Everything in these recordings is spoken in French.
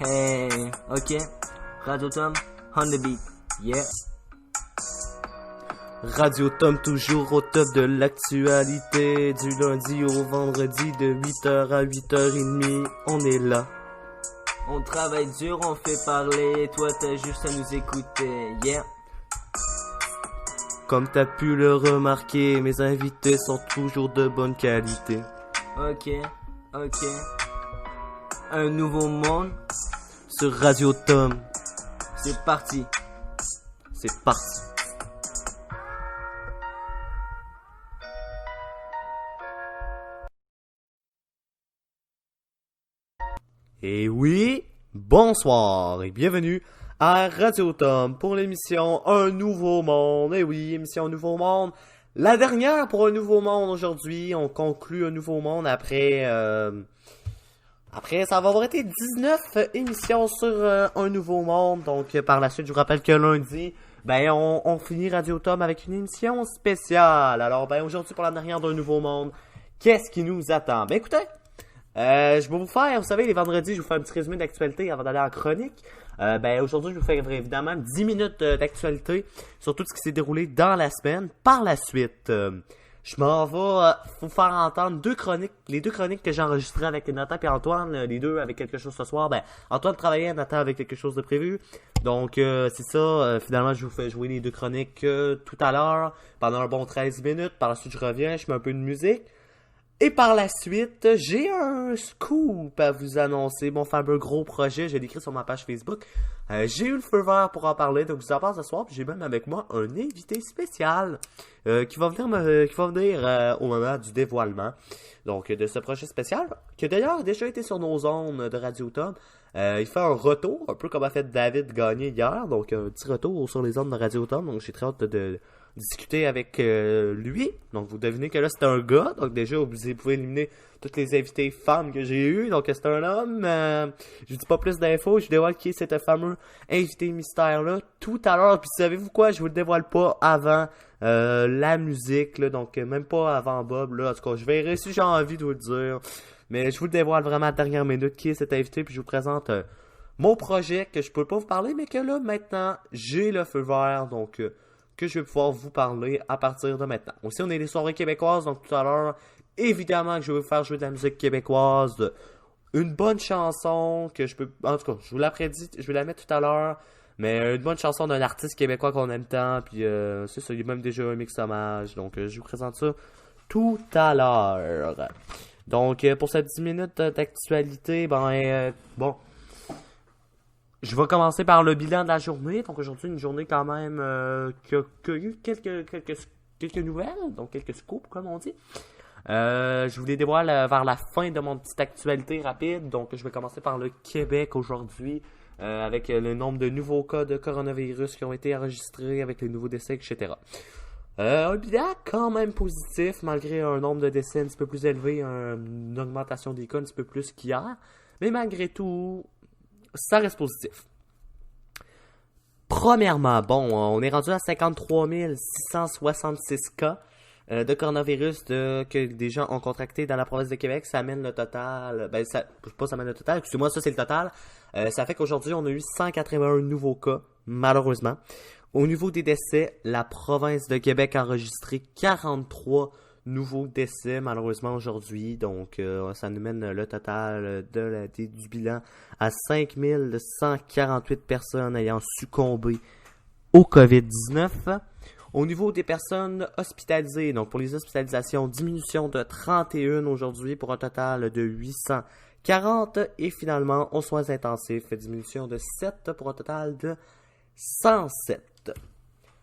Hey, ok. Radio Tom, on the beat. Yeah. Radio Tom toujours au top de l'actualité. Du lundi au vendredi de 8h à 8h30, on est là. On travaille dur, on fait parler. Toi, t'as juste à nous écouter. Yeah. Comme t'as pu le remarquer, mes invités sont toujours de bonne qualité. Ok. Un nouveau monde. Sur Radio Tom, C'est parti. c'est parti. Et oui, bonsoir et bienvenue à Radio Tom pour l'émission Un Nouveau Monde. Et oui, émission Un Nouveau Monde. La dernière pour Un Nouveau Monde aujourd'hui. On conclut Un Nouveau Monde après ça va avoir été 19 émissions sur Un Nouveau Monde. Donc par la suite, je vous rappelle que lundi, on finit Radio Tom avec une émission spéciale. Alors aujourd'hui pour la dernière d'Un Nouveau Monde, qu'est-ce qui nous attend? Écoutez, je vais vous faire, vous savez, les vendredis, je vous fais un petit résumé d'actualité avant d'aller en chronique. Aujourd'hui, je vais vous faire évidemment 10 minutes d'actualité sur tout ce qui s'est déroulé dans la semaine. Par la suite, je m'en vais vous faire entendre les deux chroniques que j'ai enregistrées avec Nathan et Antoine, les deux avec quelque chose ce soir. Antoine travaillait, Nathan avec quelque chose de prévu. Donc, c'est ça. Finalement, je vous fais jouer les deux chroniques tout à l'heure, pendant un bon 13 minutes. Par la suite, je reviens, je mets un peu de musique. Et par la suite, j'ai un scoop à vous annoncer, mon fameux gros projet, je l'ai écrit sur ma page Facebook. J'ai eu le feu vert pour en parler, donc je vous en parle ce soir, puis j'ai même avec moi un invité spécial qui va venir au moment du dévoilement donc de ce projet spécial, qui a d'ailleurs déjà été sur nos ondes de Radio Tom. Il fait un retour, un peu comme a fait David Gagné hier, donc un petit retour sur les ondes de Radio Tom, donc j'ai très hâte de discuter avec lui. Donc vous devinez que là c'est un gars, donc déjà vous pouvez éliminer toutes les invités femmes que j'ai eues, donc c'est un homme. Je vous dis pas plus d'infos, je dévoile qui est cet fameux invité mystère là tout à l'heure, puis savez-vous quoi, je vous le dévoile pas avant la musique là, donc même pas avant Bob là, en tout cas je verrai si j'ai envie de vous le dire, mais je vous le dévoile vraiment à la dernière minute qui est cet invité, puis je vous présente mon projet que je peux pas vous parler, mais que là maintenant j'ai le feu vert, donc que je vais pouvoir vous parler à partir de maintenant. Aussi, on est des soirées québécoises, donc tout à l'heure, évidemment que je vais vous faire jouer de la musique québécoise, une bonne chanson que je peux... En tout cas, je vous l'ai prédit, je vais la mettre tout à l'heure, mais une bonne chanson d'un artiste québécois qu'on aime tant, puis c'est ça, il y a même déjà un mix hommage, donc je vous présente ça tout à l'heure. Donc, pour cette 10 minutes d'actualité, je vais commencer par le bilan de la journée. Donc aujourd'hui, une journée quand même qui a eu quelques nouvelles, donc quelques scoops, comme on dit. Je vous les dévoile vers la fin de mon petite actualité rapide. Donc je vais commencer par le Québec aujourd'hui, avec le nombre de nouveaux cas de coronavirus qui ont été enregistrés, avec les nouveaux décès, etc. Un bilan quand même positif, malgré un nombre de décès un petit peu plus élevé, une augmentation des cas un petit peu plus qu'hier. Mais malgré tout, ça reste positif. Premièrement, on est rendu à 53 666 cas de coronavirus que des gens ont contracté dans la province de Québec. Ça amène le total, excusez-moi, ça c'est le total. Ça fait qu'aujourd'hui, on a eu 181 nouveaux cas, malheureusement. Au niveau des décès, la province de Québec a enregistré 43 nouveaux décès malheureusement aujourd'hui, donc ça nous mène le total du bilan à 5148 personnes ayant succombé au COVID-19. Au niveau des personnes hospitalisées, donc pour les hospitalisations, diminution de 31 aujourd'hui pour un total de 840, et finalement aux soins intensifs, diminution de 7 pour un total de 107.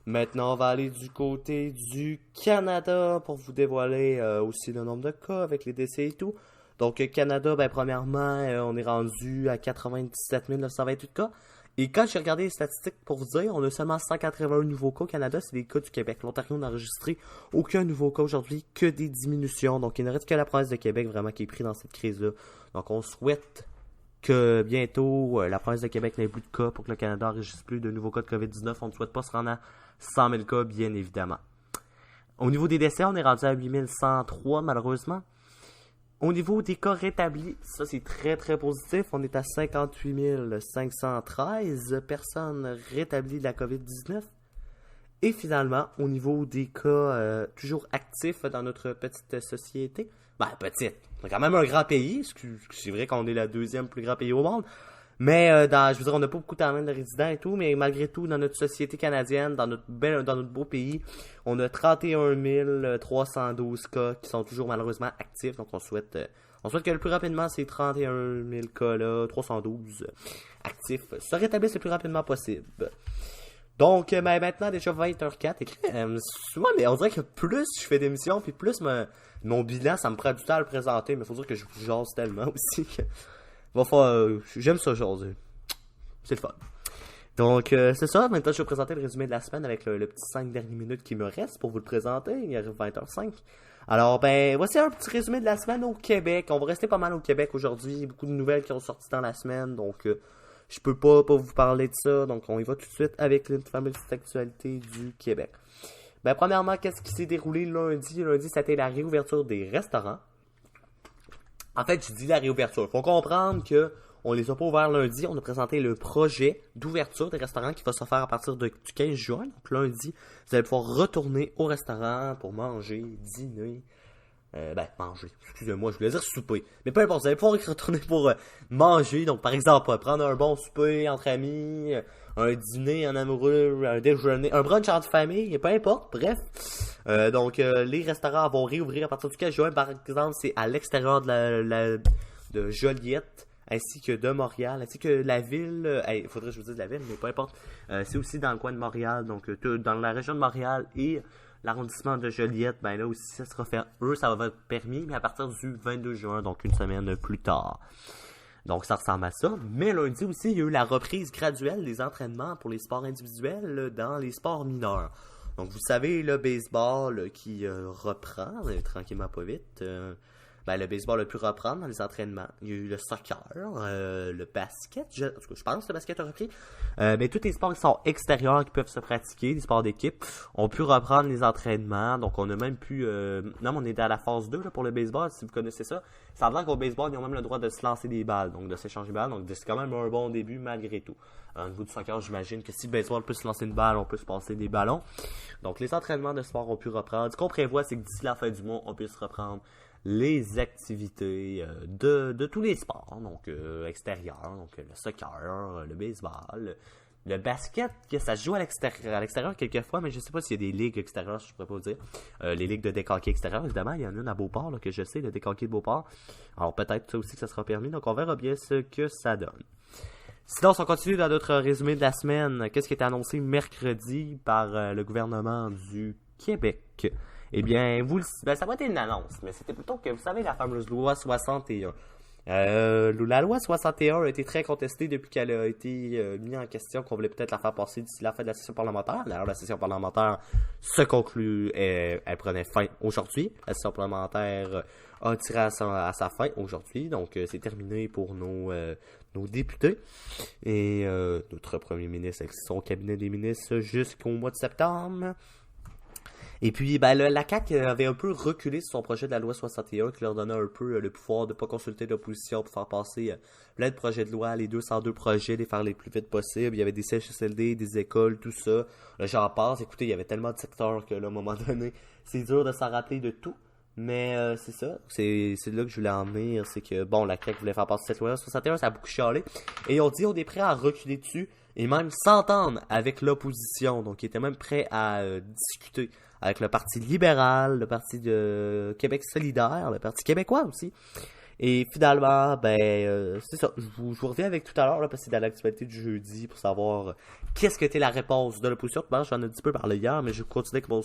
Maintenant, on va aller du côté du Canada pour vous dévoiler aussi le nombre de cas avec les décès et tout. Donc, Canada, premièrement, on est rendu à 97 928 cas. Et quand j'ai regardé les statistiques pour vous dire, on a seulement 181 nouveaux cas au Canada, c'est des cas du Québec. L'Ontario n'a enregistré aucun nouveau cas aujourd'hui, que des diminutions. Donc, il ne reste que la province de Québec vraiment qui est prise dans cette crise-là. Donc, on souhaite que bientôt, la province de Québec n'ait plus de cas pour que le Canada n'enregistre plus de nouveaux cas de COVID-19. On ne souhaite pas se rendre à 100 000 cas, bien évidemment. Au niveau des décès, on est rendu à 8103, malheureusement. Au niveau des cas rétablis, ça c'est très très positif. On est à 58 513 personnes rétablies de la COVID-19. Et finalement, au niveau des cas toujours actifs dans notre petite société, ben petite, c'est quand même un grand pays, c'est vrai qu'on est le deuxième plus grand pays au monde, mais je veux dire, on n'a pas beaucoup de résidents et tout, mais malgré tout, dans notre société canadienne, dans notre beau pays, on a 31 312 cas qui sont toujours malheureusement actifs, donc on souhaite que le plus rapidement ces 31 000 cas-là, 312 actifs, se rétablissent le plus rapidement possible. Donc, maintenant, déjà 20h04, souvent, mais on dirait que plus je fais d'émissions, puis plus mon bilan, ça me prend du temps à le présenter, mais faut dire que je jase tellement aussi que... j'aime ça jaser. C'est le fun. Donc, c'est ça. Maintenant, je vais vous présenter le résumé de la semaine avec le petit 5 dernières minutes qui me reste pour vous le présenter. Il arrive 20h05. Alors, voici un petit résumé de la semaine au Québec. On va rester pas mal au Québec aujourd'hui. Beaucoup de nouvelles qui ont sorti dans la semaine, donc... je peux pas vous parler de ça, donc on y va tout de suite avec une fameuse actualité du Québec. Premièrement, qu'est-ce qui s'est déroulé lundi? Lundi, c'était la réouverture des restaurants. En fait, je dis la réouverture. Faut comprendre que on les a pas ouverts lundi. On a présenté le projet d'ouverture des restaurants qui va se faire à partir du 15 juin. Donc lundi, vous allez pouvoir retourner au restaurant pour manger, dîner. Manger. Excusez-moi, je voulais dire souper. Mais peu importe, vous allez pouvoir y retourner pour manger. Donc, par exemple, prendre un bon souper entre amis, un dîner en amoureux, un déjeuner, un brunch entre famille, peu importe, bref. Donc, les restaurants vont réouvrir à partir du 15 juin. Par exemple, c'est à l'extérieur de Joliette, ainsi que de Montréal, ainsi que la ville. Il faudrait que je vous dise la ville, mais peu importe. C'est aussi dans le coin de Montréal, donc dans la région de Montréal et... l'arrondissement de Joliette, là aussi, ça sera fait. Ça va être permis, mais à partir du 22 juin, donc une semaine plus tard. Donc, ça ressemble à ça. Mais lundi aussi, il y a eu la reprise graduelle des entraînements pour les sports individuels dans les sports mineurs. Donc, vous savez, le baseball qui reprend, tranquillement pas vite. Le baseball a pu reprendre dans les entraînements. Il y a eu le soccer, le basket. Je pense que le basket a repris. Mais tous les sports qui sont extérieurs, qui peuvent se pratiquer, les sports d'équipe, ont pu reprendre les entraînements. Donc, on a même pu... Non, on est à la phase 2 là, pour le baseball, si vous connaissez ça. Ça veut dire qu'au baseball, ils ont même le droit de se lancer des balles, donc de s'échanger des balles. Donc, c'est quand même un bon début malgré tout. Au niveau du soccer, j'imagine que si le baseball peut se lancer une balle, on peut se passer des ballons. Donc, les entraînements de sport ont pu reprendre. Ce qu'on prévoit, c'est que d'ici la fin du mois, on puisse reprendre les activités de tous les sports, donc extérieurs, donc le soccer, le baseball, le basket, que ça se joue à l'extérieur quelquefois, mais je sais pas s'il y a des ligues extérieures, je pourrais pas vous dire. Les ligues de décanqué extérieur, évidemment, il y en a une à Beauport, là, que je sais, le décanqué de Beauport. Alors peut-être ça aussi que ça sera permis, donc on verra bien ce que ça donne. Sinon, si on continue dans notre résumé de la semaine, qu'est-ce qui a été annoncé mercredi par le gouvernement du Québec? Eh bien, ça va être une annonce, mais c'était plutôt que, vous savez, la fameuse loi 61. La loi 61 a été très contestée depuis qu'elle a été mise en question, qu'on voulait peut-être la faire passer d'ici la fin de la session parlementaire. Alors, la session parlementaire se conclut, elle prenait fin aujourd'hui. La session parlementaire a tiré à sa fin aujourd'hui, donc c'est terminé pour nos députés et notre premier ministre avec son cabinet des ministres jusqu'au mois de septembre. Et puis, la CAQ avait un peu reculé sur son projet de la loi 61 qui leur donnait un peu le pouvoir de ne pas consulter l'opposition pour faire passer plein de projets de loi, les 202 projets, les faire les plus vite possible. Il y avait des CHSLD, des écoles, tout ça. Là, j'en passe. Écoutez, il y avait tellement de secteurs que là, à un moment donné, c'est dur de s'en rappeler de tout. Mais c'est ça, c'est là que je voulais en venir, c'est que, la CAQ voulait faire passer cette loi 61, ça a beaucoup chialé. Et on dit, on est prêt à reculer dessus et même s'entendre avec l'opposition. Donc, ils étaient même prêts à discuter avec le Parti libéral, le Parti de Québec solidaire, le Parti québécois aussi. Et finalement, c'est ça. Je vous reviens avec tout à l'heure, là, parce que c'est dans l'actualité du jeudi, pour savoir qu'est-ce que était la réponse de l'opposition. J'en ai un petit peu parlé hier, mais je continue avec mon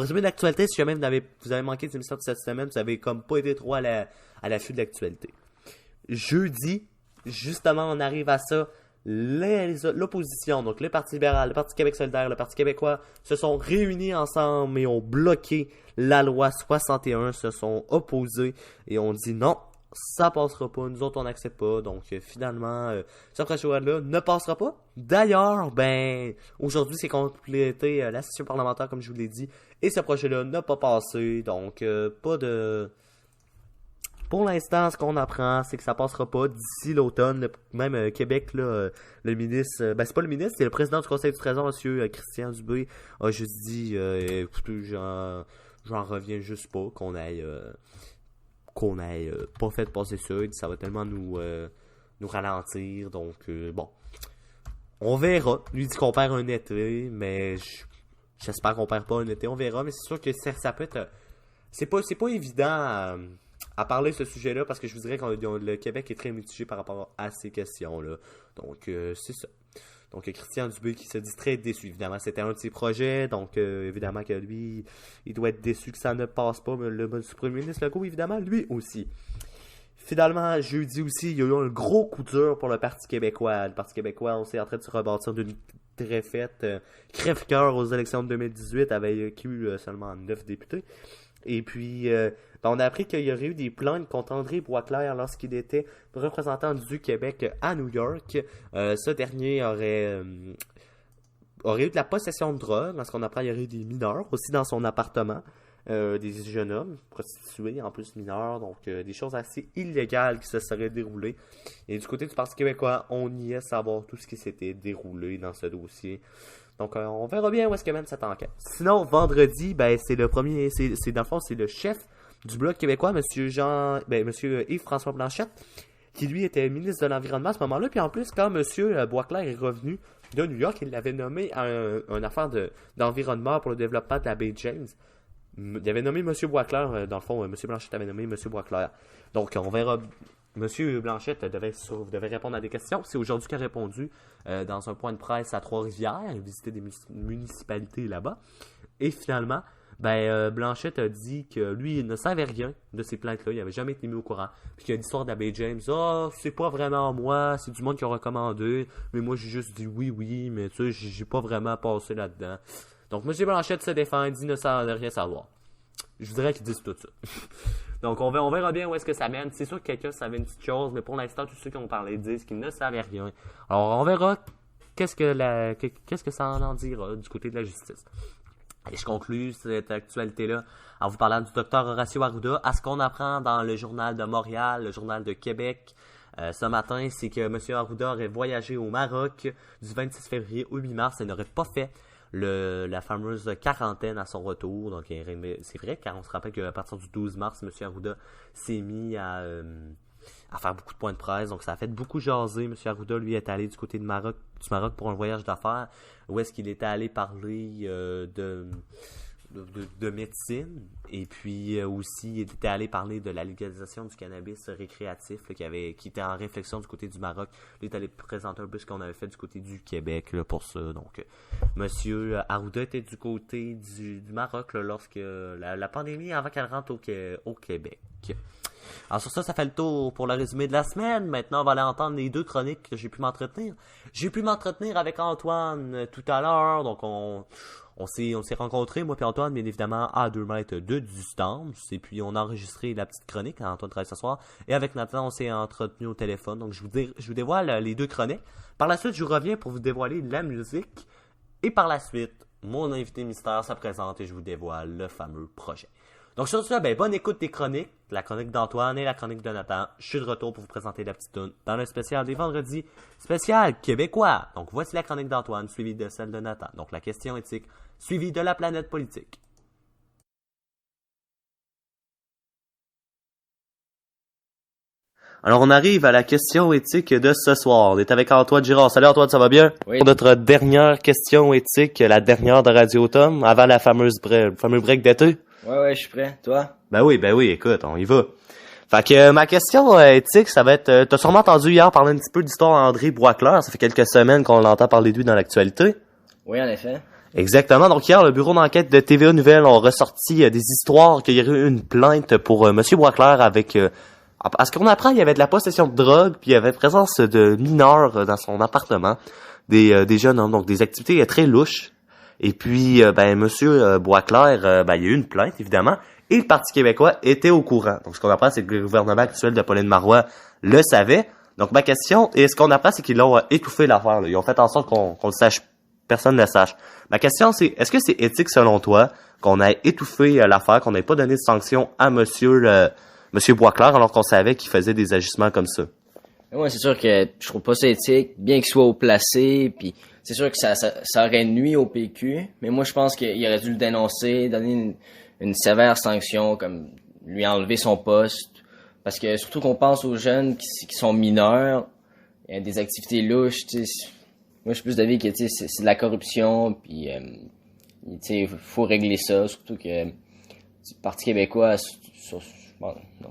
résumé de l'actualité. Si jamais vous avez manqué des émissions de cette semaine, vous avez comme pas été trop à l'affût de l'actualité. Jeudi, justement, on arrive à ça. L'opposition, donc le Parti libéral, le Parti Québec solidaire, le Parti québécois, se sont réunis ensemble et ont bloqué la loi 61, se sont opposés et ont dit non, ça passera pas, nous autres on n'accepte pas. Donc finalement, ce projet-là ne passera pas. D'ailleurs, aujourd'hui c'est complété la session parlementaire comme je vous l'ai dit, et ce projet-là n'a pas passé, donc pas de pour l'instant, ce qu'on apprend, c'est que ça passera pas d'ici l'automne. Même Québec, là, le ministre, c'est pas le ministre, c'est le président du Conseil du Trésor, monsieur Christian Dubé, a juste dit, écoutez, j'en reviens juste pas qu'on ait pas fait passer ça. Il dit, ça va tellement nous ralentir. Donc, bon, on verra. Lui dit qu'on perd un été, mais j'espère qu'on perd pas un été. On verra, mais c'est sûr que ça peut être... C'est pas évident à parler de ce sujet-là, parce que je vous dirais que le Québec est très mitigé par rapport à ces questions-là. Donc, c'est ça. Donc, Christian Dubé qui se dit très déçu. Évidemment, c'était un de ses projets. Donc, évidemment que lui, il doit être déçu que ça ne passe pas. Mais le premier ministre Legault, évidemment, lui aussi. Finalement, jeudi aussi, il y a eu un gros coup dur pour le Parti québécois. Le Parti québécois, on s'est en train de se rebâtir d'une défaite crève-cœur aux élections de 2018, avec eu seulement 9 députés. Et puis, on a appris qu'il y aurait eu des plaintes contre André Boisclair lorsqu'il était représentant du Québec à New York. Ce dernier aurait eu de la possession de drogue. Lorsqu'on apprend qu'il y aurait eu des mineurs aussi dans son appartement. Des jeunes hommes prostitués, en plus mineurs. Donc, des choses assez illégales qui se seraient déroulées. Et du côté du Parti québécois, on niait savoir tout ce qui s'était déroulé dans ce dossier. Donc, on verra bien où est-ce que mène cette enquête. Sinon, vendredi, c'est le premier, dans le fond, c'est le chef du Bloc québécois, monsieur Yves-François Blanchette, qui lui était ministre de l'Environnement à ce moment-là. Puis en plus, quand monsieur Boisclair est revenu de New York, il l'avait nommé à une affaire d'environnement pour le développement de la baie James. Il avait nommé monsieur Boisclair, dans le fond, monsieur Blanchette avait nommé monsieur Boisclair. Donc, on verra. Monsieur Blanchette devait répondre à des questions. C'est aujourd'hui qu'il a répondu dans un point de presse à Trois-Rivières. Il a visité des municipalités là-bas. Et finalement, Blanchette a dit que lui, il ne savait rien de ces plaintes-là. Il n'avait jamais été mis au courant. Puis qu'il y a l'histoire de la baie James. C'est pas vraiment moi. C'est du monde qui a recommandé. Mais moi, j'ai juste dit oui. Mais tu sais, j'ai pas vraiment passé là-dedans. Donc, monsieur Blanchette se défend. Il dit ne rien savoir. Je voudrais qu'ils disent tout ça. Donc, on verra bien où est-ce que ça mène. C'est sûr que quelqu'un savait une petite chose, mais pour l'instant, tous ceux qui ont parlé disent qu'ils ne savaient rien. Alors, on verra qu'est-ce que ça en dira du côté de la justice. Et je conclue cette actualité-là en vous parlant du docteur Horacio Arruda. À ce qu'on apprend dans le journal de Montréal, le journal de Québec, ce matin, c'est que M. Arruda aurait voyagé au Maroc du 26 février au 8 mars et n'aurait pas fait la fameuse quarantaine à son retour. Donc, c'est vrai, car on se rappelle qu'à partir du 12 mars, M. Arruda s'est mis à faire beaucoup de points de presse. Donc, ça a fait beaucoup jaser. M. Arruda, lui, est allé du côté du Maroc pour un voyage d'affaires, où est-ce qu'il était allé parler de médecine. Et puis, aussi, il était allé parler de la légalisation du cannabis récréatif là, qui était en réflexion du côté du Maroc. Il est allé présenter un peu ce qu'on avait fait du côté du Québec là, pour ça. Donc, Monsieur Arruda était du côté du Maroc là, lorsque la pandémie, avant qu'elle rentre au Québec. Alors sur ça fait le tour pour le résumé de la semaine. Maintenant, on va aller entendre les deux chroniques que j'ai pu m'entretenir. J'ai pu m'entretenir avec Antoine tout à l'heure. Donc, on s'est rencontrés, moi et Antoine, bien évidemment, à 2 mètres de distance. Et puis, on a enregistré la petite chronique. Antoine travaille ce soir. Et avec Nathan, on s'est entretenu au téléphone. Donc, je vous dévoile les deux chroniques. Par la suite, je reviens pour vous dévoiler la musique. Et par la suite, mon invité mystère se présente et je vous dévoile le fameux projet. Donc sur ce, bonne écoute des chroniques, la chronique d'Antoine et la chronique de Nathan. Je suis de retour pour vous présenter la petite toune dans le spécial des vendredis, spécial québécois. Donc voici la chronique d'Antoine, suivie de celle de Nathan. Donc la question éthique, suivie de la planète politique. Alors on arrive à la question éthique de ce soir. On est avec Antoine Girard. Salut Antoine, ça va bien? Oui. Pour notre dernière question éthique, la dernière de Radio Tom, avant la fameux break d'été. Ouais, je suis prêt. Toi? Ben oui, écoute, on y va. Fait que ma question éthique, ça va être... t'as sûrement entendu hier parler un petit peu d'histoire d'André Boisclair. Ça fait quelques semaines qu'on l'entend parler de lui dans l'actualité. Oui, en effet. Exactement. Donc hier, le bureau d'enquête de TVA Nouvelles ont ressorti des histoires qu'il y aurait eu une plainte pour Monsieur Boisclair avec... à ce qu'on apprend, il y avait de la possession de drogue, puis il y avait présence de mineurs dans son appartement. Des jeunes hommes, donc des activités très louches. Et puis, Monsieur Boisclair, il y a eu une plainte, évidemment, et le Parti québécois était au courant. Donc, ce qu'on apprend, c'est que le gouvernement actuel de Pauline Marois le savait. Donc, ma question, et ce qu'on apprend, c'est qu'ils l'ont étouffé l'affaire. Ils ont fait en sorte qu'on le sache, personne ne le sache. Ma question, c'est, est-ce que c'est éthique, selon toi, qu'on ait étouffé l'affaire, qu'on n'ait pas donné de sanction à Monsieur Monsieur Boisclair, alors qu'on savait qu'il faisait des agissements comme ça. Ouais, c'est sûr que je trouve pas ça éthique, bien qu'il soit haut placé, puis c'est sûr que ça aurait nuit au PQ, mais moi je pense qu'il aurait dû le dénoncer, donner une sévère sanction, comme lui enlever son poste, parce que surtout qu'on pense aux jeunes qui sont mineurs, il y a des activités louches, tu sais. Moi je suis plus d'avis que tu sais c'est de la corruption, puis tu sais faut régler ça, surtout que le Parti québécois, bon, non.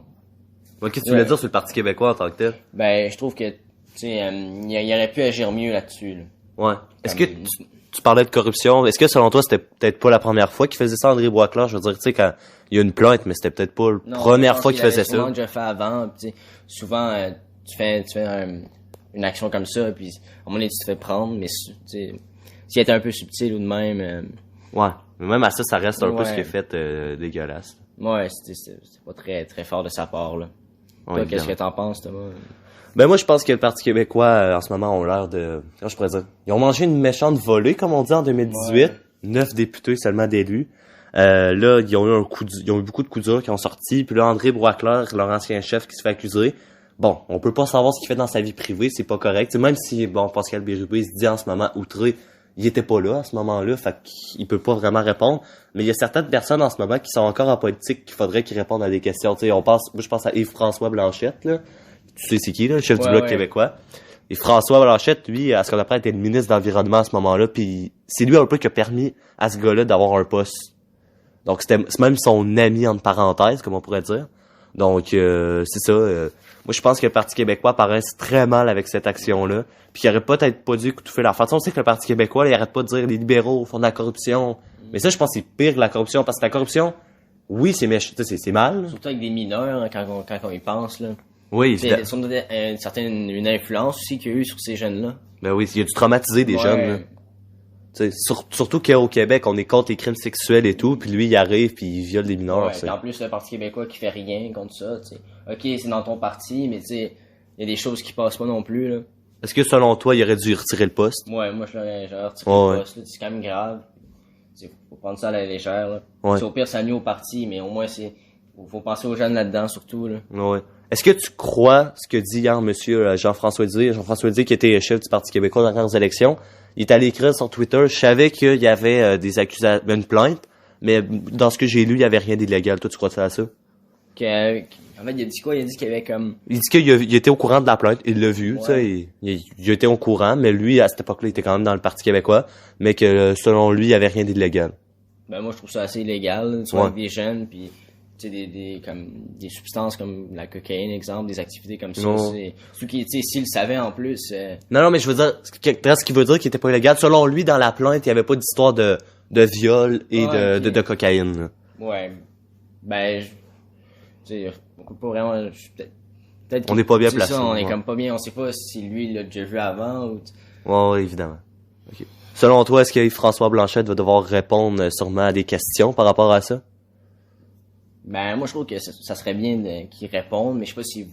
Qu'est-ce que tu voulais dire sur le Parti québécois en tant que tel? Ben, je trouve que, tu sais, il aurait pu agir mieux là-dessus, là. Ouais. Est-ce que tu parlais de corruption? Est-ce que selon toi, c'était peut-être pas la première fois qu'il faisait ça, André Boisclair? Je veux dire, tu sais, quand il y a une plainte, mais c'était peut-être pas la première fois qu'il faisait ça. Non, déjà fait avant, tu sais, souvent, tu fais une action comme ça, puis à un moment donné, tu te fais prendre, mais tu sais, s'il était un peu subtil ou de même... Ouais. Mais même à ça, ça reste un peu ce qu'il a fait dégueulasse. Ouais, c'était pas très, très fort de sa part, là. Ouais, toi, qu'est-ce que t'en penses, Thomas? Ben moi, je pense que le Parti québécois, en ce moment, ont l'air de... Comment je pourrais dire? Ils ont mangé une méchante volée, comme on dit, en 2018. Ouais. 9 députés seulement d'élus. Là, ils ont eu beaucoup de coups durs qui ont sorti. Puis là, André Boisclair, leur ancien chef, qui se fait accuser. Bon, on peut pas savoir ce qu'il fait dans sa vie privée, c'est pas correct. T'sais, même si, bon, Pascal Bérubé se dit en ce moment outré, il était pas là à ce moment-là, fait qu'il peut pas vraiment répondre. Mais il y a certaines personnes en ce moment qui sont encore en politique qu'il faudrait qu'ils répondent à des questions. Tu sais, moi je pense à Yves-François Blanchette, là. Tu sais c'est qui, là, le chef du Bloc québécois. Et François Blanchette, lui, à ce qu'on apprend, était le ministre de l'Environnement à ce moment-là, puis c'est lui un peu qui a permis à ce gars-là d'avoir un poste. Donc c'est même son ami entre parenthèses, comme on pourrait dire. Donc c'est ça. Moi je pense que le Parti québécois paraisse très mal avec cette action-là. Puis qu'il aurait peut-être pas dû tout faire la façon. On sait que le Parti québécois, là, il arrête pas de dire les libéraux font de la corruption. Mais ça, je pense que c'est pire que la corruption. Parce que la corruption, oui, c'est méchant, c'est mal. Surtout avec des mineurs, hein, quand on y pense, là. Oui, c'est une influence aussi qu'il y a eu sur ces jeunes-là. Ben oui, il y a du traumatiser des jeunes, là. Surtout qu'au Québec, on est contre les crimes sexuels et tout, puis lui, il arrive puis il viole des mineurs. Ouais, et en plus, le Parti québécois qui fait rien contre ça, tu sais. Ok, c'est dans ton parti, mais tu sais, il y a des choses qui passent pas non plus, là. Est-ce que selon toi, il aurait dû retirer le poste? Ouais, moi, j'aurais retiré le poste, là. C'est quand même grave. T'sais, faut prendre ça à la légère, là. Ouais. Au pire, ça nuit au parti, mais au moins, faut penser aux jeunes là-dedans, surtout, là. Ouais. Est-ce que tu crois ce que dit hier monsieur Jean-François Lisée? Jean-François Lisée, qui était chef du Parti québécois dans les dernières élections, il est allé écrire sur Twitter, je savais qu'il y avait des accusations, une plainte, mais dans ce que j'ai lu, il y avait rien d'illégal. Toi, tu crois à ça? En fait, il a dit quoi? Il a dit qu'il y avait comme... Il dit qu'il était au courant de la plainte, il l'a vu, tu sais, il était au courant, mais lui, à cette époque-là, il était quand même dans le Parti québécois, mais que selon lui, il y avait rien d'illégal. Ben moi, je trouve ça assez illégal, soit avec des jeunes, puis tu sais, comme des substances comme la cocaïne, exemple, des activités comme ça. C'est ceux qui, tu sais, s'ils le savaient en plus. Non, mais je veux dire, ce qui veut dire qu'il était pas illégal. Selon lui, dans la plainte, il y avait pas d'histoire de viol et de cocaïne. Là. Ouais. Ben, tu sais, on peut pas vraiment. Peut-être on n'est pas bien placé. Ça, on est comme pas bien. On sait pas si lui il l'a déjà vu avant ou. Ouais, évidemment. Okay. Selon toi, est-ce que François Blanchette va devoir répondre sûrement à des questions par rapport à ça? Ben, moi, je trouve que ça serait bien qu'il réponde, mais je sais pas s'il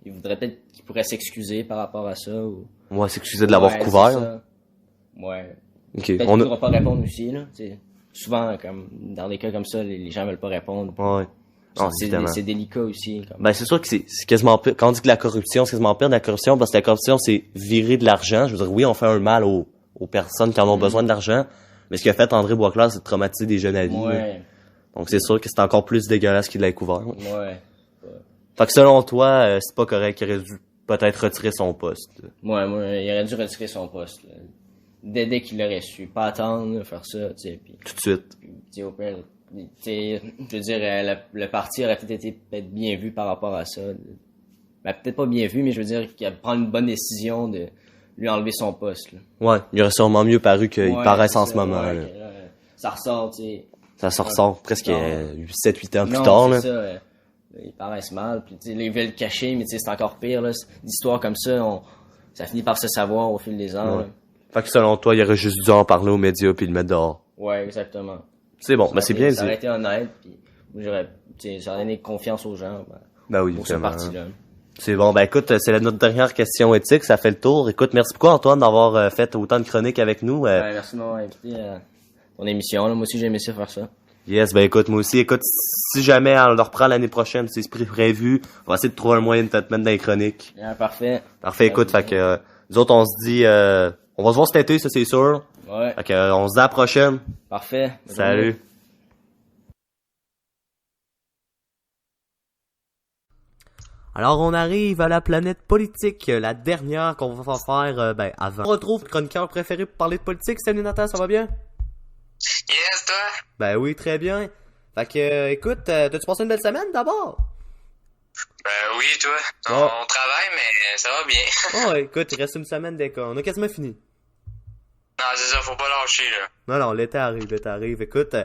voudrait peut-être qu'il pourrait s'excuser par rapport à ça ou... Ouais, s'excuser de l'avoir couvert. Ouais. Okay. Peut-être qu'il pourra pas répondre aussi, là. T'sais, souvent, comme, dans des cas comme ça, les gens veulent pas répondre. Ouais. C'est délicat aussi. Comme... Ben, c'est sûr que c'est quasiment pire. Quand on dit que la corruption, c'est quasiment pire de la corruption, parce que la corruption, c'est virer de l'argent. Je veux dire, oui, on fait un mal aux personnes qui en ont besoin de l'argent, mais ce qu'a fait André Boisclair, c'est de traumatiser des jeunes à vie. Ouais. Là. Donc c'est sûr que c'est encore plus dégueulasse qu'il l'ait couvert. Ouais. Fait que selon toi, c'est pas correct, il aurait dû peut-être retirer son poste. Ouais, il aurait dû retirer son poste. Là. Dès qu'il l'aurait su. Pas attendre, faire ça, tu sais. Tout de suite. Puis, au pire, je veux dire, le parti aurait peut-être été bien vu par rapport à ça. Ben, peut-être pas bien vu, mais je veux dire qu'il a prendre une bonne décision de lui enlever son poste. Là. Ouais, il aurait sûrement mieux paru qu'il paraisse en ce moment. Ouais, là. Ça ressort, tu sais. Ça se ressort presque 7-8 ans plus tard. Là. Ça, ils paraissent mal. Puis, tu sais, ils veulent le cacher, mais c'est encore pire. Là. D'histoires comme ça, ça finit par se savoir au fil des ans. Ouais. Fait que selon toi, il aurait juste dû en parler aux médias puis le mettre dehors. Ouais, exactement. C'est bon, ben c'est bien dit. Ça aurait été honnête, puis ça aurait donné confiance aux gens. Ben oui, pour ce parti-là. C'est bon, ben écoute, c'est notre dernière question éthique, ça fait le tour. Écoute, merci beaucoup Antoine d'avoir fait autant de chroniques avec nous. Ouais, merci de m'avoir invité à ton émission. Là. Moi aussi, j'ai aimé ça faire ça. Yes, ben écoute, moi aussi, écoute, si jamais on le reprend l'année prochaine, c'est prévu, on va essayer de trouver un moyen de te mettre dans les chroniques. Yeah, parfait. Parfait, écoute, fait que nous autres, on se dit, on va se voir cet été, ça c'est sûr. Ouais, Fait que on se dit à la prochaine. parfait. Salut. Alors on arrive à la planète politique, la dernière qu'on va faire avant. On retrouve le chroniqueur préféré pour parler de politique. Salut Nathan, ça va bien? Yes, toi? Ben oui, très bien. Fait que écoute, t'as-tu passé une belle semaine d'abord? Ben oui, toi. Oh. On travaille, mais ça va bien. Oh écoute, il reste une semaine d'école. On a quasiment fini. Non, c'est ça, faut pas lâcher, là. Non, l'été arrive. Écoute,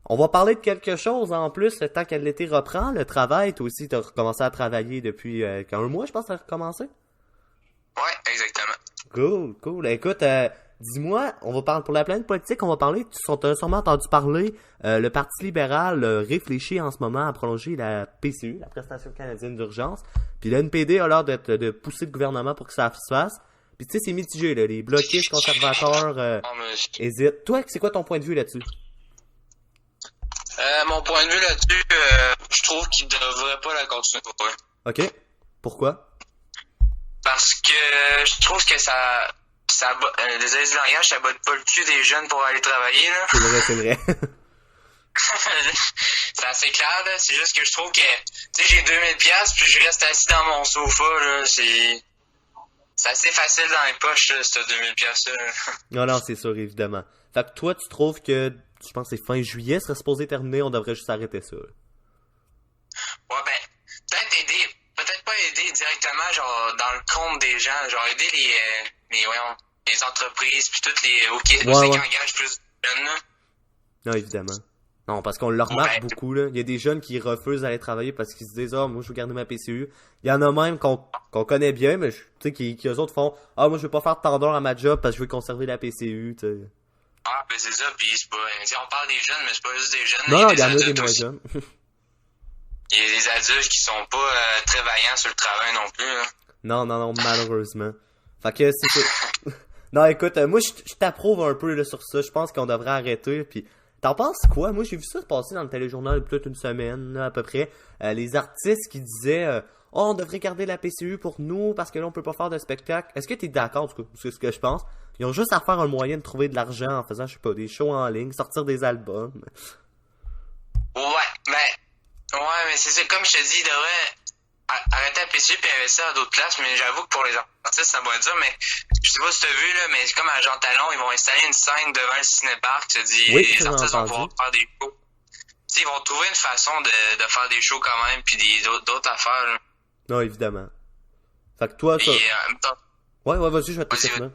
on va parler de quelque chose en plus, le temps que l'été reprend, le travail. Toi aussi, t'as recommencé à travailler depuis un mois, je pense, t'as recommencé? Ouais, exactement. Cool. Écoute, dis-moi, on va parler pour la planète politique, on va parler, tu as sûrement entendu parler, le Parti libéral réfléchit en ce moment à prolonger la PCU, la prestation canadienne d'urgence, puis le NPD a l'air de pousser le gouvernement pour que ça se fasse. Puis tu sais, c'est mitigé, là, les bloquistes conservateurs hésitent. Toi, c'est quoi ton point de vue là-dessus? Mon point de vue là-dessus, je trouve qu'il devrait pas la continuer. Ouais. Ok. Pourquoi? Parce que je trouve que désolé du langage, ça botte pas le cul des jeunes pour aller travailler, là. C'est vrai. C'est assez clair, là. C'est juste que je trouve que, tu sais, j'ai 2000 pièces puis je reste assis dans mon sofa, là. C'est assez facile dans les poches, là, ce 2000 pièces là. Non, c'est sûr, évidemment. Fait que toi, tu trouves que, je pense que c'est fin juillet, serait supposé terminer, on devrait juste arrêter ça. Là. Ouais, ben, peut-être pas aider directement, genre, dans le compte des gens, genre, aider les entreprises puis toutes les, qui engagent plus de jeunes, là. Non, évidemment. Non, parce qu'on le remarque beaucoup, là. Il y a des jeunes qui refusent d'aller travailler parce qu'ils se disent, moi, je veux garder ma PCU. Il y en a même qu'on connaît bien, mais tu sais, qui eux autres font, moi, je veux pas faire tant d'heures à ma job parce que je veux conserver la PCU, tu sais. Ah, ben, c'est ça, pis c'est pas, on parle des jeunes, mais c'est pas juste des jeunes. Non, il y en a des moins jeunes. Il y a des adultes qui sont pas très vaillants sur le travail non plus, là. Non, malheureusement. Fait que c'est ça. Non, écoute, moi, je t'approuve un peu, là, sur ça. Je pense qu'on devrait arrêter, puis t'en penses quoi? Moi, j'ai vu ça se passer dans le téléjournal peut-être une semaine, là, à peu près. Les artistes qui disaient on devrait garder la PCU pour nous parce que là, on peut pas faire de spectacle. Est-ce que t'es d'accord? C'est ce que je pense. Ils ont juste à faire un moyen de trouver de l'argent en faisant, je sais pas, des shows en ligne, sortir des albums. Ouais, mais c'est ça, comme je te dis, ils devraient arrêter la PCU et investir à d'autres places, mais j'avoue que pour les artistes, ça va dire, mais je sais pas si t'as vu, là, mais c'est comme à Jean Talon, ils vont installer une scène devant le cinéparc, tu dis, les artistes vont pouvoir faire des shows. T'sais, ils vont trouver une façon de faire des shows quand même, puis d'autres affaires, là. Non, évidemment. Fait que toi, ça... Ouais, vas-y, je vais te dire.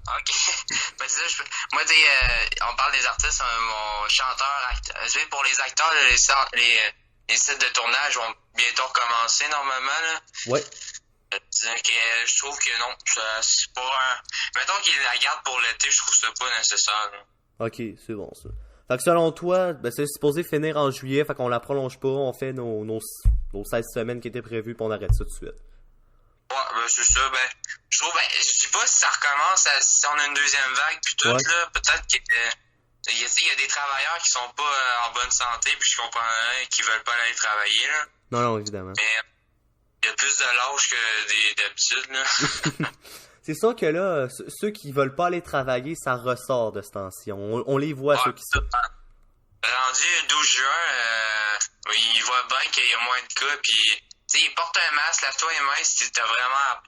Ok. Ben, c'est ça, moi, on parle des artistes, mon chanteur, acteur. Tu sais, pour les acteurs, les sites de tournage vont bientôt recommencer, normalement, là. Ouais. Je trouve que non, c'est pas mettons qu'ils la gardent pour l'été, je trouve ça pas nécessaire, là. Ok, c'est bon, ça. Fait que selon toi, c'est supposé finir en juillet, fait qu'on la prolonge pas, on fait nos 16 semaines qui étaient prévues, puis on arrête ça tout de suite. Ouais, c'est ça, je trouve, je sais pas si ça recommence, si on a une deuxième vague, puis tout, là, peut-être que, il y a des travailleurs qui sont pas en bonne santé, puis je comprends qui veulent pas aller travailler, là. Non, évidemment. Mais, il y a plus de lâches que d'habitude, là. C'est sûr que là, ceux qui veulent pas aller travailler, ça ressort de ce temps-ci. On les voit, ceux qui sont... Rendu le 12 juin, il voit bien qu'il y a moins de cas, puis... Tu sais, porte un masque, lave-toi les mains si t'as vraiment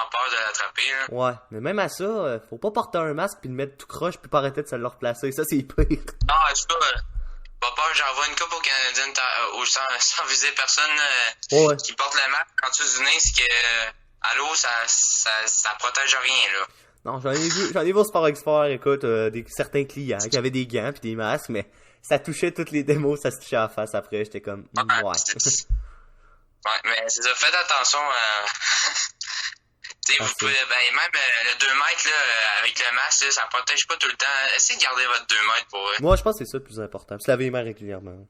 peur de l'attraper, là. Ouais, mais même à ça, faut pas porter un masque puis le mettre tout croche puis pas arrêter de se le replacer. Ça, c'est pire. Non, c'est pas peur, j'envoie une coupe aux Canadiens sans viser personne qui porte le masque en dessous du nez, c'est que à l'eau, ça protège rien, là. Non, j'en ai vu au Sport Expert, écoute, certains clients qui avaient des gants puis des masques, mais ça touchait toutes les démos, ça se touchait à la face après, j'étais comme, ouais. Ouais, mais c'est ça, faites attention tu sais, vous pouvez, même le 2 mètres, là, avec le masque, là, ça protège pas tout le temps. Essayez de garder votre 2 mètres pour eux. Moi, je pense que c'est ça le plus important. Se laver les mains régulièrement.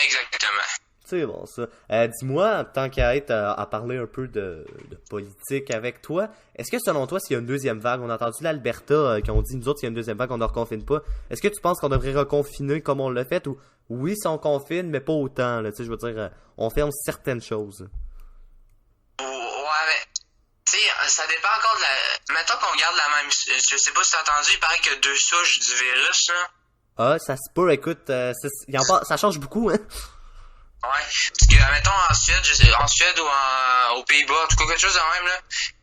Exactement. C'est bon, ça. Dis-moi, tant qu'à être à parler un peu de politique avec toi, est-ce que selon toi, s'il y a une deuxième vague, on a entendu l'Alberta qui ont dit, nous autres, s'il y a une deuxième vague, on ne reconfine pas. Est-ce que tu penses qu'on devrait reconfiner comme on l'a fait, ou oui, si on confine, mais pas autant, là, tu sais, je veux dire, on ferme certaines choses. Ouais, mais, tu sais, ça dépend encore de la... Mettons qu'on garde la même... Je sais pas si t'as entendu, il paraît qu'il y a 2 souches du virus, là. Ah, ça se peut, écoute, ça change beaucoup, hein. Ouais, parce que, mettons, en Suède ou aux Pays-Bas, en tout cas, quelque chose de même, là,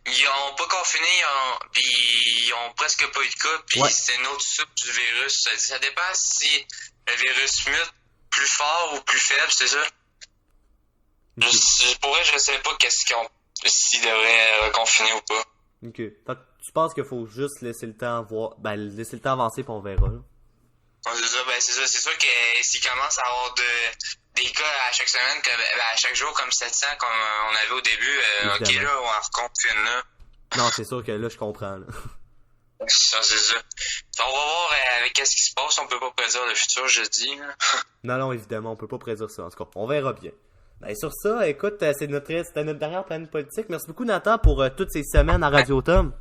ils ont pas confiné, puis ils ont presque pas eu de cas, puis c'est une autre souche du virus. Ça dépend si le virus mute plus fort ou plus faible, c'est ça? Pour vrai, je sais pas s'ils devraient confiner ou pas. Ok. Fait que tu penses qu'il faut juste laisser le temps laisser le temps avancer, puis on verra, là. Ouais, c'est ça. C'est sûr que s'ils commencent à avoir des cas à chaque semaine, à chaque jour, comme 700, comme on avait au début, ok, là, on reconfine, là. Non, c'est sûr que là, je comprends, là. Ça, c'est ça. On va voir avec qu'est-ce qui se passe, on peut pas prédire le futur, je dis, là. Non, évidemment, on peut pas prédire ça, en tout cas. On verra bien. Ben, sur ça, écoute, c'était notre dernière planète politique. Merci beaucoup, Nathan, pour toutes ces semaines à Radio Tom.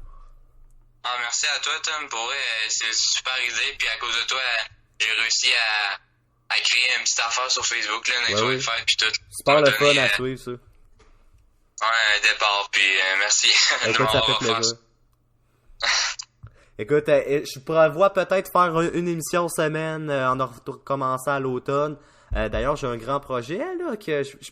Ah, merci à toi, Tom. Pour vrai, c'est une super idée. Puis à cause de toi, j'ai réussi à créer une petite affaire sur Facebook, là, Network Fight, puis tout. Super le fun à suivre, ça. Ouais, un départ, puis merci. Écoute, ça fait plaisir. Écoute, je prévois peut-être faire une émission semaine en recommençant à l'automne. D'ailleurs, j'ai un grand projet, là, que je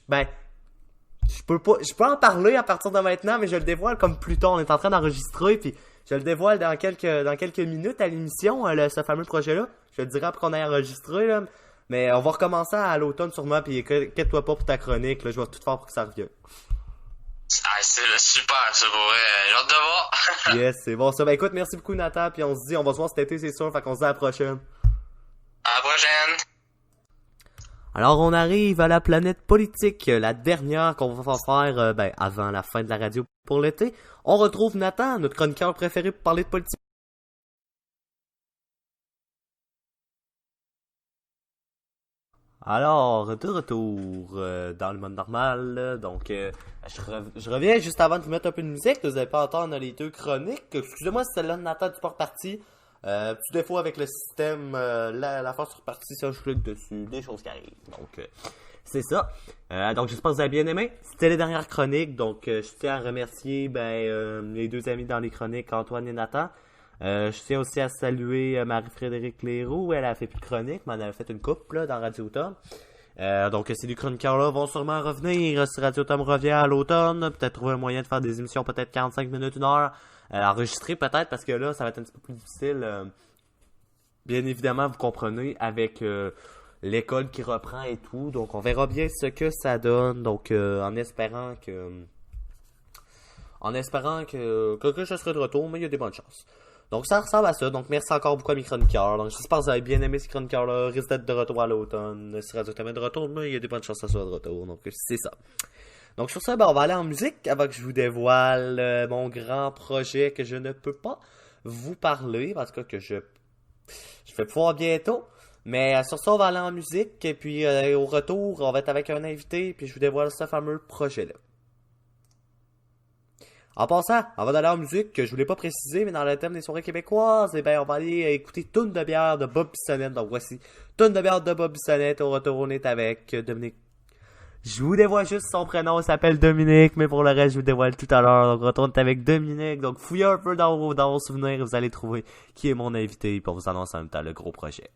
peux en parler à partir de maintenant, mais je le dévoile comme plus tard. On est en train d'enregistrer, puis je le dévoile dans quelques minutes à l'émission, ce fameux projet-là. Je le dirai après qu'on ait enregistré, là. Mais on va recommencer à l'automne sûrement, puis inquiète-toi pas pour ta chronique, là. Je vais tout faire pour que ça revienne. Ah, c'est super, ça, pour vrai. J'ai hâte de voir. Yes, c'est bon ça. Ben écoute, merci beaucoup, Nathan, puis on se dit, on va se voir cet été, c'est sûr, fait qu'on se dit à la prochaine. À la prochaine. Alors, on arrive à la planète politique, la dernière qu'on va faire avant la fin de la radio pour l'été. On retrouve Nathan, notre chroniqueur préféré pour parler de politique. Alors, de retour dans le monde normal, donc je reviens juste avant de vous mettre un peu de musique, vous n'allez pas entendre les 2 chroniques. Excusez-moi si celle-là de Nathan du port-parti. Petit défaut avec le système, la force sur partie, ça je clique dessus, des choses qui arrivent. Donc c'est ça. Donc j'espère que vous avez bien aimé. C'était les dernières chroniques, donc je tiens à remercier les 2 amis dans les chroniques, Antoine et Nathan. Je tiens aussi à saluer Marie-Frédérique Leroux, elle a fait plus de chroniques, mais elle a fait une coupe là, dans Radio Tom. Donc ces 2 chroniqueurs-là vont sûrement revenir si Radio Tom revient à l'automne, peut-être trouver un moyen de faire des émissions peut-être 45 minutes, 1 heure. Enregistrer peut-être parce que là ça va être un petit peu plus difficile, bien évidemment vous comprenez avec l'école qui reprend et tout, donc on verra bien ce que ça donne, donc en espérant que je serai de retour, mais il y a des bonnes chances. Donc ça ressemble à ça, donc merci encore beaucoup à mes chroniqueurs, donc j'espère que vous avez bien aimé ces chroniqueurs-là, risque d'être de retour à l'automne, si Radio Tom est de retour, mais il y a des bonnes chances que ça soit de retour, donc c'est ça. Donc sur ça, on va aller en musique avant que je vous dévoile mon grand projet que je ne peux pas vous parler, en tout cas que je vais pouvoir bientôt. Mais sur ça, on va aller en musique et puis au retour, on va être avec un invité puis je vous dévoile ce fameux projet-là. En passant, avant d'aller en musique, que je voulais pas préciser, mais dans le thème des soirées québécoises, on va aller écouter Toune de bière de Bob Bissonnette. Donc voici Toune de bière de Bob Bissonnette. Au retour, on est avec Dominique. Je vous dévoile juste son prénom, il s'appelle Dominique, mais pour le reste, je vous dévoile tout à l'heure. Donc, retourne avec Dominique. Donc, fouillez un peu dans vos souvenirs, vous allez trouver qui est mon invité pour vous annoncer en même temps le gros projet.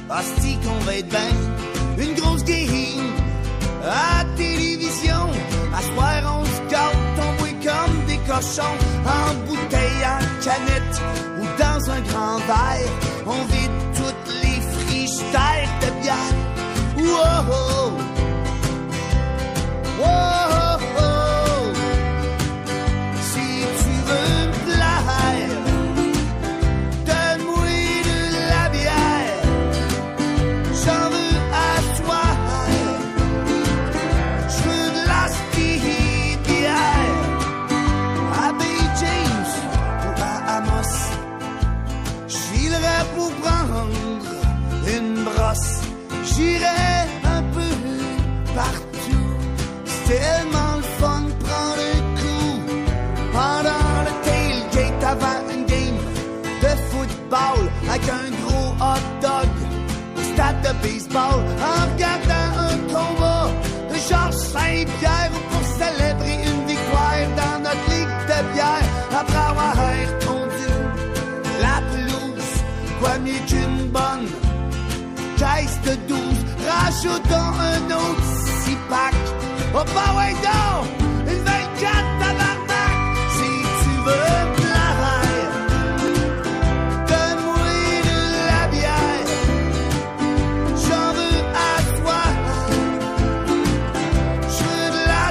Hostie qu'on va être ben, une grosse game à télévision. À soir on se gâte, on voit comme des cochon, en bouteille, en canette ou dans un grand verre. On vide toutes les frigidaires de bière. Wow! Wow! Si tu veux me plaire, donne-moi de la bière. J'en veux à toi. Je veux de la bière. À Bay James ou à Amos, j'filerais pour prendre une brosse. J'irais un peu partout. C'est tellement le fun de prendre un coup pendant le tailgate avant une game de football avec un gros hot dog au stade de baseball en regardant un combat de Georges Saint-Pierre ou pour célébrer une victoire dans notre ligue de bière après avoir tondu la pelouse. Quoi mieux qu'une bonne caisse de 12, rajoutons un autre 6-pack. Oh, bah ouais, donc, une 24 tabarnak. Si tu veux me plaire, donne-moi de la bière. J'en veux à toi. Je veux de la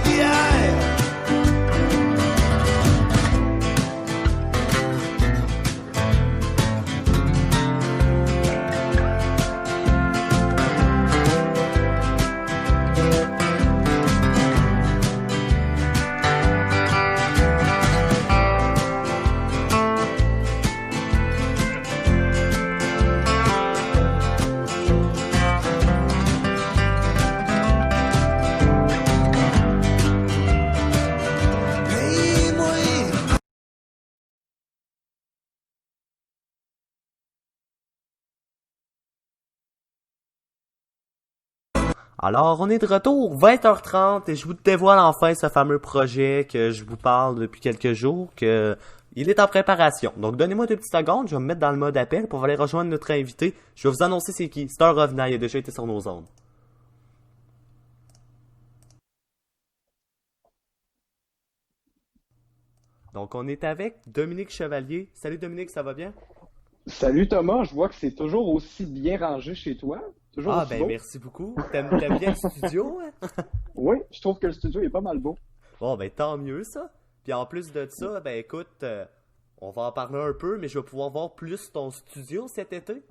bière. Paye-moi. Alors, on est de retour, 20h30, et je vous dévoile enfin ce fameux projet que je vous parle depuis quelques jours, que il est en préparation. Donc, donnez-moi 2 petites secondes, je vais me mettre dans le mode appel pour aller rejoindre notre invité. Je vais vous annoncer c'est qui. C'est un revenant, il a déjà été sur nos ondes. Donc, on est avec Dominique Chevalier. Salut Dominique, ça va bien? Salut Thomas, je vois que c'est toujours aussi bien rangé chez toi. Toujours Ah, aussi ben beau. merci beaucoup. T'aimes bien le studio, hein? Oui, je trouve que le studio est pas mal beau. Bon, ben tant mieux ça. Puis en plus de ça, ben écoute, on va en parler un peu, mais je vais pouvoir voir plus ton studio cet été.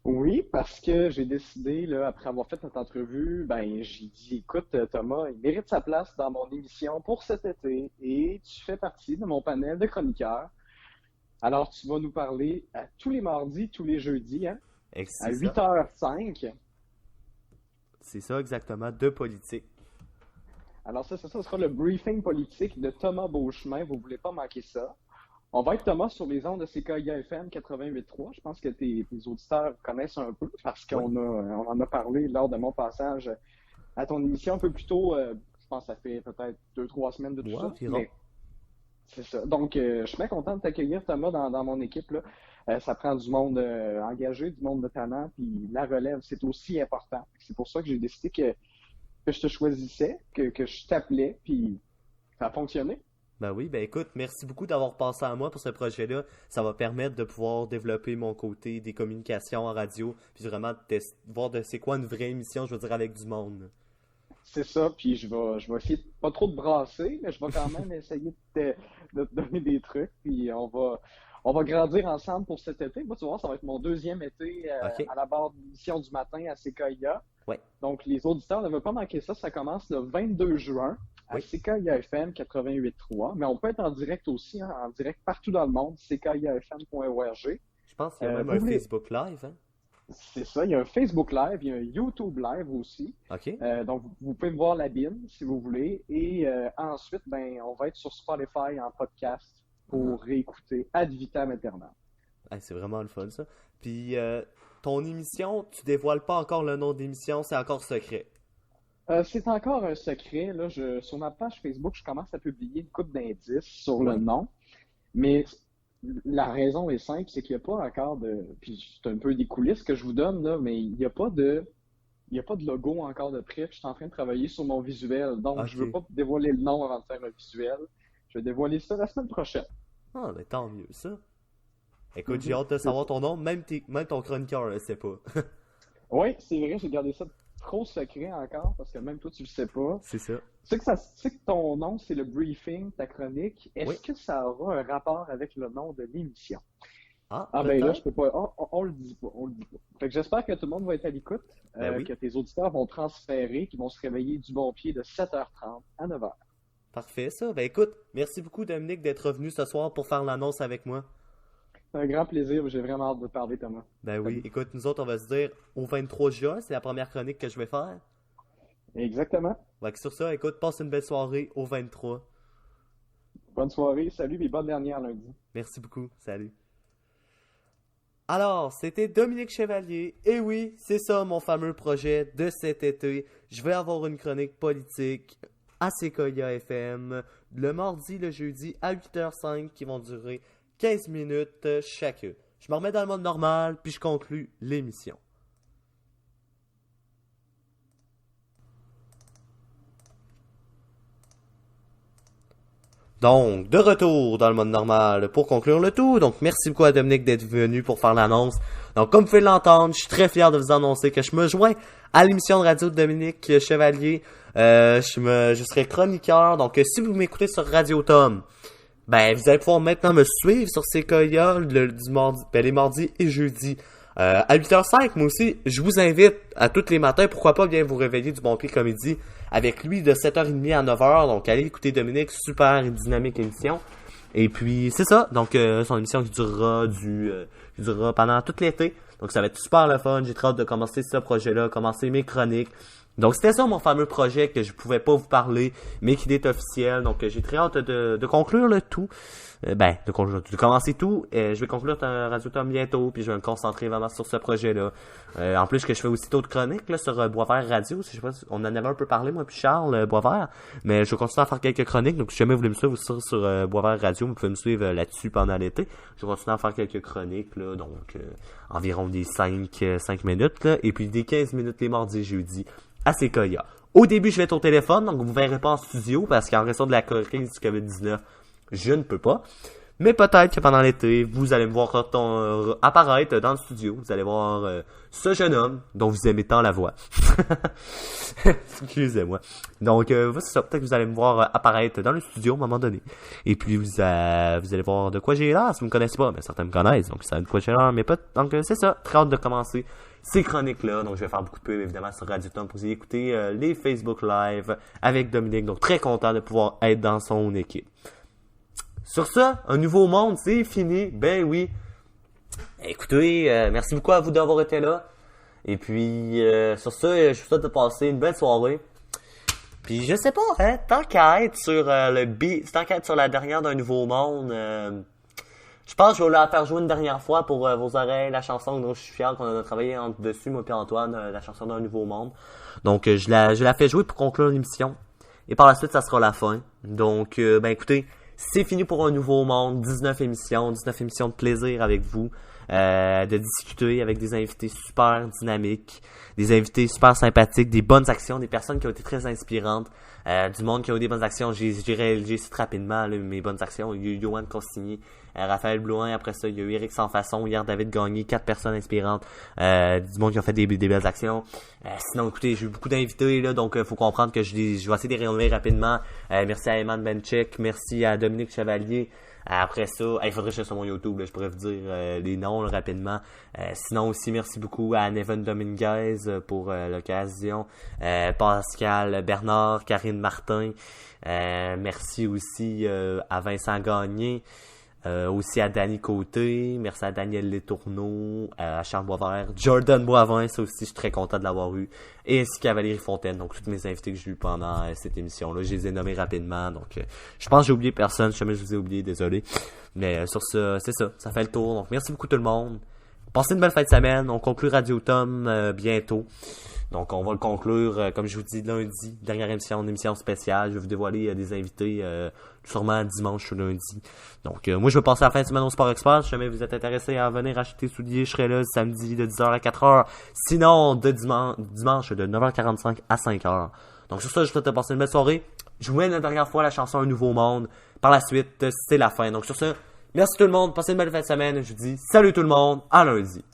Oui, parce que j'ai décidé, là, après avoir fait notre entrevue, ben j'ai dit, écoute, Thomas, il mérite sa place dans mon émission pour cet été et tu fais partie de mon panel de chroniqueurs. Alors, tu vas nous parler à tous les mardis, tous les jeudis, hein, à C'est ça. 8h05. C'est ça exactement, de politique. Alors ça sera le briefing politique de Thomas Beauchemin. Vous voulez pas manquer ça. On va être, Thomas, sur les ondes de CKIA FM 88.3. Je pense que tes auditeurs connaissent un peu parce qu'on on en a parlé lors de mon passage à ton émission un peu plus tôt. Je pense que ça fait peut-être 2-3 semaines de tout Ouais, ça. environ. Mais c'est ça. Donc, je suis bien content de t'accueillir, Thomas, dans mon équipe, là. Ça prend du monde engagé, du monde de talent, puis la relève, c'est aussi important. C'est pour ça que j'ai décidé que je te choisissais, que je t'appelais, puis ça a fonctionné. Ben oui, ben écoute, merci beaucoup d'avoir pensé à moi pour ce projet-là. Ça va permettre de pouvoir développer mon côté des communications en radio, puis vraiment voir de c'est quoi une vraie émission, je veux dire, avec du monde. C'est ça, puis je vais essayer de pas trop te brasser, mais je vais quand même essayer de te donner des trucs, puis on va grandir ensemble pour cet été. Moi, tu vois, ça va être mon deuxième été Ok. à la barre d'émission du matin à CKIA. Ouais. Donc, les auditeurs ne veulent pas manquer ça. Ça commence le 22 juin à Oui. CKIA FM 88.3. Mais on peut être en direct aussi, hein, en direct partout dans le monde, ckiafm.org. Je pense qu'il y a même vous un voulez- Facebook Live, hein? C'est ça, il y a un Facebook Live, il y a un YouTube Live aussi. OK? Donc, vous pouvez me voir la bine si vous voulez. Et ensuite, ben, on va être sur Spotify en podcast pour réécouter ad vitam aeternam. Hey, c'est vraiment le fun, ça. Puis, ton émission, tu dévoiles pas encore le nom d'émission, c'est encore secret. C'est encore un secret. Là, sur ma page Facebook, je commence à publier une couple d'indices sur le nom. Mais la raison est simple, c'est qu'il n'y a pas encore de... Puis c'est un peu des coulisses que je vous donne, là, mais il n'y a pas de il n'y a pas de logo encore de prêt. Je suis en train de travailler sur mon visuel. Donc, je ne veux Ok. pas dévoiler le nom avant de faire le visuel. Je vais dévoiler ça la semaine prochaine. Ah, ben tant mieux, ça. Écoute, j'ai hâte de savoir ton nom, même ton chroniqueur le sait pas. Oui, c'est vrai, j'ai gardé ça trop secret encore parce que même toi, tu le sais pas. C'est ça. Tu sais que ton nom, c'est le briefing, ta chronique. Est-ce Oui. que ça aura un rapport avec le nom de l'émission? Ah, Ah ben là, peut-être. je peux pas. On le dit pas, on le dit pas. Fait que j'espère que tout le monde va être à l'écoute, Ben oui. que tes auditeurs vont transférer, qu'ils vont se réveiller du bon pied de 7h30 à 9h. Parfait, ça. Ben écoute, merci beaucoup, Dominique, d'être revenu ce soir pour faire l'annonce avec moi. C'est un grand plaisir, j'ai vraiment hâte de parler, Thomas. Ben oui, écoute, nous autres, on va se dire au 23 juin, c'est la première chronique que je vais faire. Exactement. Fait que sur ça, écoute, passe une belle soirée au 23. Bonne soirée, salut et bonne dernière lundi. Merci beaucoup, salut. Alors, c'était Dominique Chevalier. Et oui, c'est ça mon fameux projet de cet été. Je vais avoir une chronique politique à Sequoia FM le mardi, le jeudi à 8h05 qui vont durer 15 minutes chacun. Je me remets dans le mode normal, puis je conclue l'émission. Donc, de retour dans le mode normal pour conclure le tout. Donc, merci beaucoup à Dominique d'être venu pour faire l'annonce. Donc, comme vous pouvez l'entendre, je suis très fier de vous annoncer que je me joins à l'émission de radio de Dominique Chevalier. Je serai chroniqueur. Donc, si vous m'écoutez sur Radio Tom, ben, vous allez pouvoir maintenant me suivre sur Sequoia les mardis et jeudis. À 8h05, moi aussi, je vous invite à tous les matins, pourquoi pas bien vous réveiller du bon pied comédie avec lui de 7h30 à 9h. Donc, allez écouter Dominique, super et dynamique émission. Et puis, c'est ça. Donc, son émission qui durera pendant tout l'été. Donc, ça va être super le fun. J'ai très hâte de commencer ce projet-là, commencer mes chroniques. Donc, c'était ça mon fameux projet que je pouvais pas vous parler, mais qui est officiel. Donc, j'ai très hâte de conclure le tout. De commencer tout. Je vais conclure Radio Tom bientôt, puis je vais me concentrer vraiment sur ce projet-là. En plus que je fais aussi d'autres chroniques là, sur Boisvert Radio. Je sais pas si on en avait un peu parlé, moi puis Charles, Boisvert. Mais je vais continuer à faire quelques chroniques. Donc, si jamais vous voulez me suivre aussi sur Boisvert Radio, vous pouvez me suivre là-dessus pendant l'été. Je vais continuer à faire quelques chroniques, là, donc environ des 5 minutes, là, et puis des 15 minutes les mardis et jeudis à Sequoia. Au début, je vais être au téléphone, donc vous ne verrez pas en studio, parce qu'en raison de la crise du COVID-19, je ne peux pas. Mais peut-être que pendant l'été, vous allez me voir apparaître dans le studio. Vous allez voir ce jeune homme dont vous aimez tant la voix. Excusez-moi. Donc, c'est ça. Peut-être que vous allez me voir apparaître dans le studio à un moment donné. Et puis, vous allez voir de quoi j'ai l'air. Si vous me connaissez pas, mais certains me connaissent. Donc, ça de quoi j'ai l'air, mais pas. Donc, c'est ça. Très hâte de commencer ces chroniques-là. Donc, je vais faire beaucoup de pubs, évidemment, sur Radio Tom pour y écouter les Facebook Live avec Dominique. Donc, très content de pouvoir être dans son équipe. Sur ça, un nouveau monde, c'est fini. Ben oui. Écoutez, merci beaucoup à vous d'avoir été là. Et puis, sur ça, je vous souhaite de passer une belle soirée. Puis, je sais pas, hein, tant qu'à être sur tant qu'à être sur la dernière d'un nouveau monde, je pense que je vais la faire jouer une dernière fois pour vos oreilles, la chanson dont je suis fier qu'on a travaillé dessus, moi et Antoine, la chanson d'un nouveau monde. Donc, je la fais jouer pour conclure l'émission. Et par la suite, ça sera la fin. Donc, ben écoutez, c'est fini pour un nouveau monde, 19 émissions de plaisir avec vous, de discuter avec des invités super dynamiques, des invités super sympathiques, des bonnes actions, des personnes qui ont été très inspirantes, du monde qui a eu des bonnes actions. J'ai cité rapidement là, mes bonnes actions. Il y a eu Yoann Consigny, Raphaël Blouin, après ça il y a eu Eric Sans Façon, hier David Gagné, 4 personnes inspirantes, du monde qui ont fait des belles actions. Sinon écoutez, j'ai eu beaucoup d'invités là, donc faut comprendre que je vais essayer de les rénover rapidement. Merci à Eman Benchek, merci à Dominique Chevalier. Après ça, il faudrait que je sois sur mon YouTube, là, je pourrais vous dire les noms là, rapidement. Sinon aussi, merci beaucoup à Neven Dominguez pour l'occasion. Pascal Bernard, Karine Martin. Merci aussi à Vincent Gagné. Aussi à Danny Côté, merci à Daniel Letourneau, à Charles Boisvert, Jordan Boivin, ça aussi je suis très content de l'avoir eu, et ainsi qu'à Valérie Fontaine, donc toutes mes invités que j'ai eu pendant cette émission-là, je les ai nommés rapidement, donc je pense que j'ai oublié personne, si jamais je vous ai oublié, désolé, mais sur ça, c'est ça fait le tour, donc merci beaucoup tout le monde, passez une belle fin de semaine, on conclut Radio Tom bientôt, Donc, on va le conclure, comme je vous dis, lundi, dernière émission, une émission spéciale. Je vais vous dévoiler des invités sûrement dimanche ou lundi. Donc, moi, je vais passer la fin de semaine au Sport Expert. Si jamais vous êtes intéressé à venir acheter des souliers, je serai là samedi de 10h à 4h. Sinon, de dimanche de 9h45 à 5h. Donc, sur ça, je vous souhaite de passer une belle soirée. Je vous mets une dernière fois la chanson Un Nouveau Monde. Par la suite, c'est la fin. Donc, sur ça, merci tout le monde. Passez une belle fin de semaine. Je vous dis salut tout le monde. À lundi.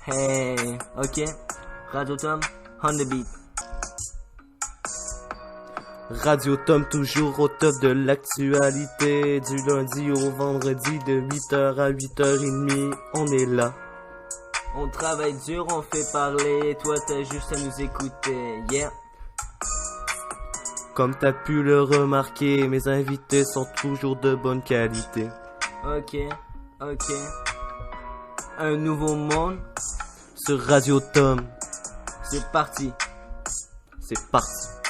Hey, ok. Radio Tom, on the beat. Radio Tom toujours au top de l'actualité. Du lundi au vendredi de 8h à 8h30. On est là. On travaille dur, on fait parler. Toi, t'as juste à nous écouter. Yeah. Comme t'as pu le remarquer, mes invités sont toujours de bonne qualité. Ok. Un nouveau monde. Sur Radio Tom, C'est parti. c'est parti.